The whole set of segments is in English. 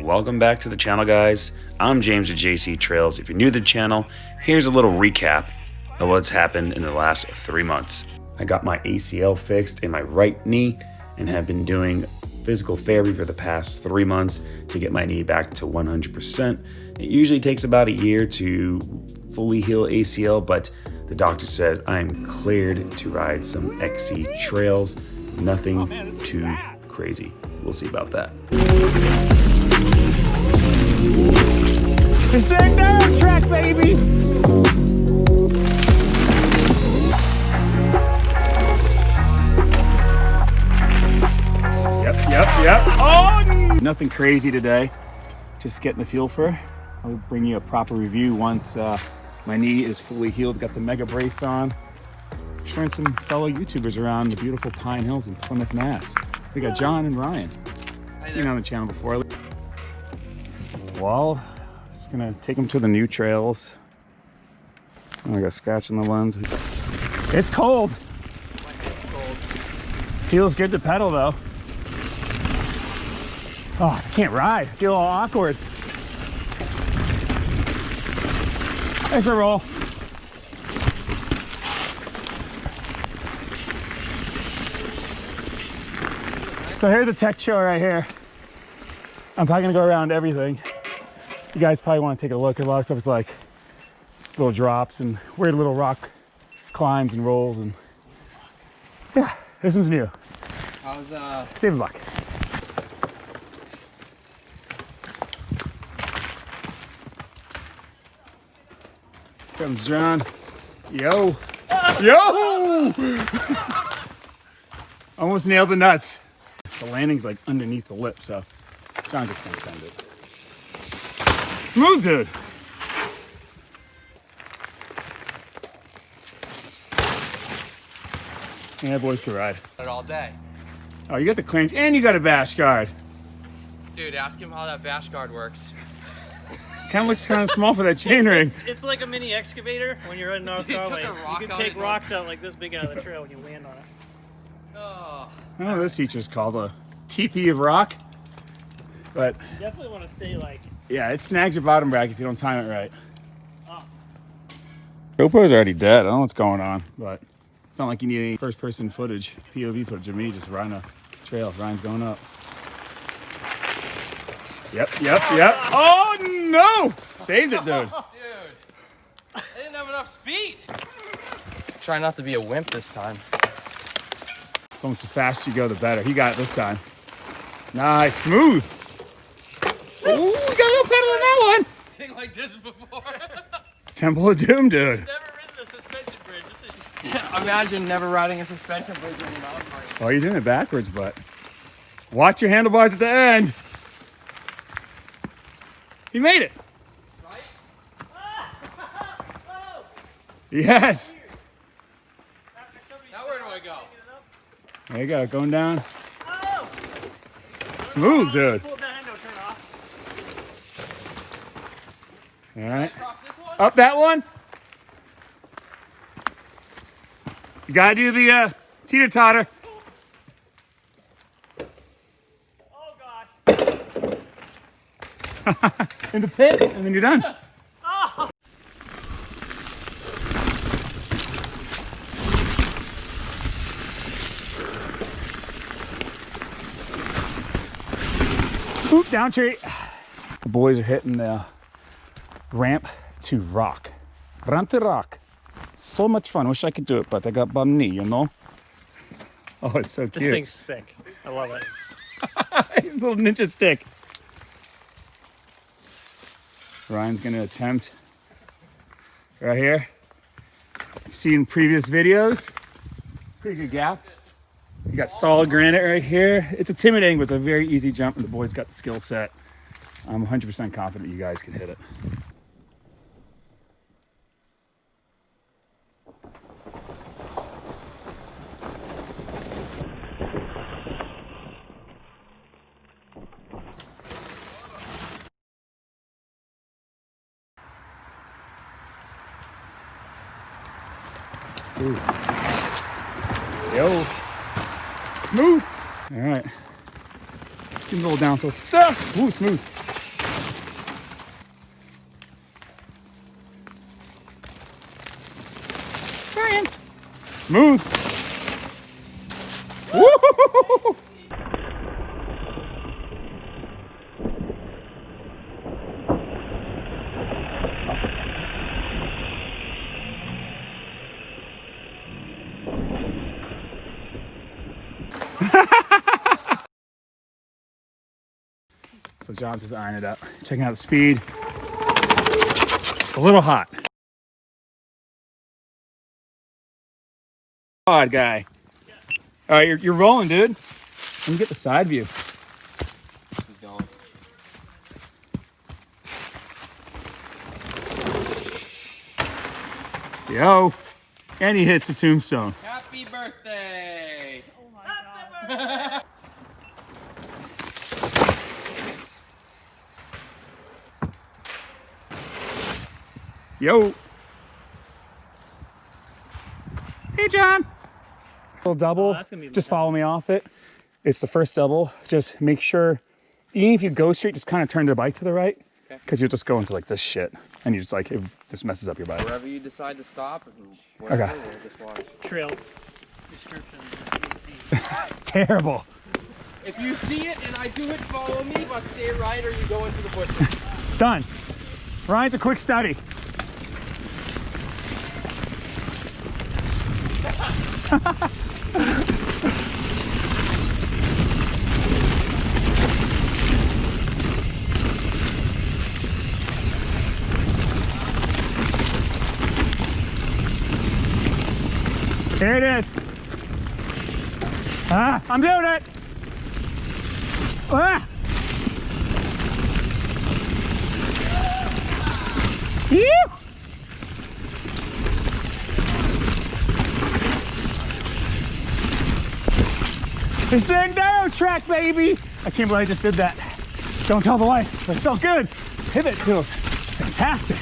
Welcome back to the channel, guys. I'm James with JC Trails. If you're new to the channel, here's a little recap of what's happened in the last 3 months. I got my ACL fixed in my right knee and have been doing physical therapy for the past 3 months to get my knee back to 100%. It usually takes about a year to fully heal ACL, but the doctor says I'm cleared to ride some XC trails. Nothing too crazy. We'll see about that. It's that down track, baby! Yep. Oh! Nothing crazy today. Just getting the feel for it. I'll bring you a proper review once my knee is fully healed. Got the mega brace on. Showing some fellow YouTubers around the beautiful Pine Hills in Plymouth, Mass. We got John and Ryan. Seen on the channel before. Well, just gonna take them to the new trails. Oh, I got a scratch on the lens. It's cold. Feels good to pedal though. Oh, I can't ride. I feel all awkward. There's a roll. So here's a tech show right here. I'm probably gonna go around everything. You guys probably want to take a look. A lot of stuff is like little drops and weird little rock climbs and rolls, and yeah, this one's new. How's Save a buck. Comes John. Yo. Yo! Almost nailed the nuts. The landing's like underneath the lip, so John's just gonna send it. Smooth, dude. Yeah, boys can ride. it all day. Oh, you got the clinch and you got a bash guard. Dude, ask him how that bash guard works. Kind of looks kind of small for that chain ring. It's like a mini excavator when you're in North Carolina. You can take rocks out like this big out of the trail when you land on it. Oh. Oh, this feature's called a TP of rock. But You definitely want to stay like... yeah, it snags your bottom bracket if you don't time it right. Oh. GoPro's already dead. I don't know what's going on, but it's not like you need any first-person footage, POV footage of me just riding a trail. Ryan's going up. Yep. Oh, no! Saved it, dude. Dude, I didn't have enough speed. Try not to be a wimp this time. It's almost the faster you go, the better. He got it this time. Nice, smooth. Ooh, we got a little pedal on that one. Thing like this before. Temple of Doom, dude. Never ridden a suspension bridge. This is... Imagine never riding a suspension bridge on a mountain bike. Oh, you're doing it backwards, but watch your handlebars at the end. He made it. Right? Yes. Now where do I go? There you go, going down. Oh! Smooth, dude. Pull it down, don't turn off. All right. Cross this one? Up that one. You gotta do the teeter-totter. Oh, gosh. In the pit, and then you're done. Oh! Oop, down tree. The boys are hitting the ramp to rock. Ramp to rock. So much fun. Wish I could do it, but I got bum knee, you know? Oh, it's so cute. This thing's sick. I love it. His little ninja stick. Ryan's gonna attempt right here. Seen previous videos. Pretty good gap. You got solid granite right here. It's intimidating, but it's a very easy jump, and the boys got the skill set. I'm 100% confident you guys can hit it. Ooh. Yo. Smooth. All right. Get a little down so stuff. Ooh, smooth. Smooth. Woo! So John's just eyeing it up, checking out the speed. A little hot. Odd guy. All right, you're rolling, dude. Let me get the side view. Keep going. Yo. And he hits the tombstone. Happy birthday! Oh my God. Yo. Hey, John. Little double. Oh, that's gonna be Just follow me off it. It's the first double. Just make sure, even if you go straight, just kind of turn the bike to the right. Because you'll just go into like this shit. And you just like, it just messes up your bike. Wherever you decide to stop, whatever, Okay. we'll just watch. Trail description. Terrible. If you see it and I do it, follow me, but stay right or you go into the bushes. Done. Ryan's a quick study. Here it is. I'm doing it. Ah. Phew. It's the enduro track, baby. I can't believe I just did that. Don't tell the wife, but it felt good. Pivot feels fantastic.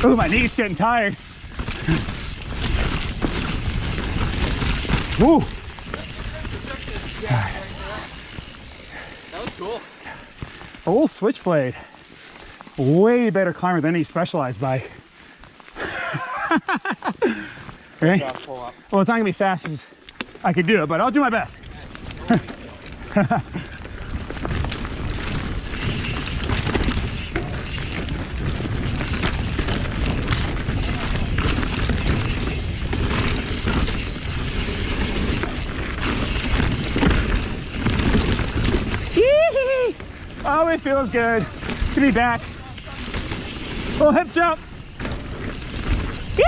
Oh, my knee's getting tired. Woo. That was cool. Old Switchblade. Way better climber than any Specialized bike. Okay. Pull up. Well, it's not gonna be fast as I could do it, but I'll do my best. Oh, it feels good to be back. Little hip jump. Phew!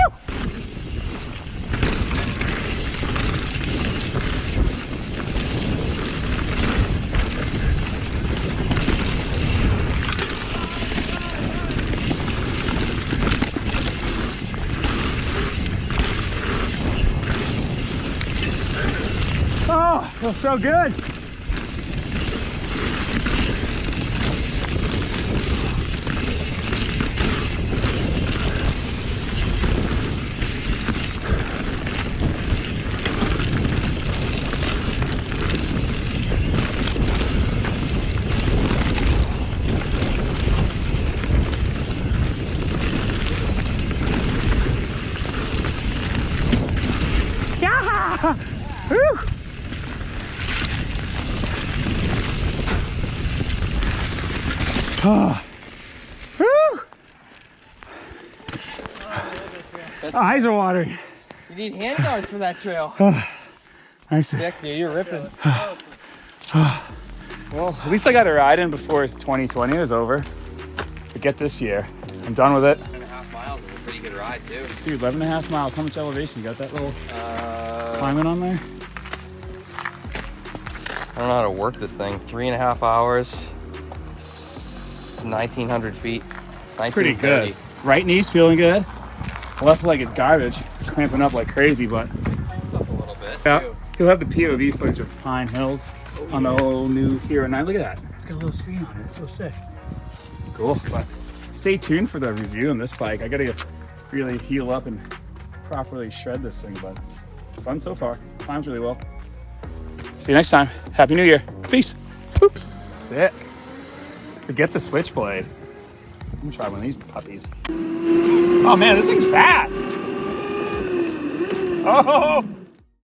Oh, feels so good. Yeah! Woo! Oh. Woo! Eyes are watering. You need hand guards for that trail. Nice. Sick, dude. You're ripping. Well, at least I got a ride in before 2020 is over. Forget this year. I'm done with it. 1.5 miles is a pretty good ride, too. Dude, 11.5 miles. How much elevation? You got that little climbing on there? I don't know how to work this thing. 3.5 hours. 1,900 feet. Pretty good. Right knee's feeling good. Left leg is garbage. Cramping up like crazy, but Up a little bit, yeah. too. He'll have the POV footage of Pine Hills on the whole new Hero 9. Look at that. It's got a little screen on it. It's so sick. Cool. But stay tuned for the review on this bike. I gotta really heal up and properly shred this thing, but it's fun so far. Climbs really well. See you next time. Happy New Year. Peace. Oops. Sick. Forget the Switchblade. Let me try one of these puppies. Oh man, this thing's fast. Oh!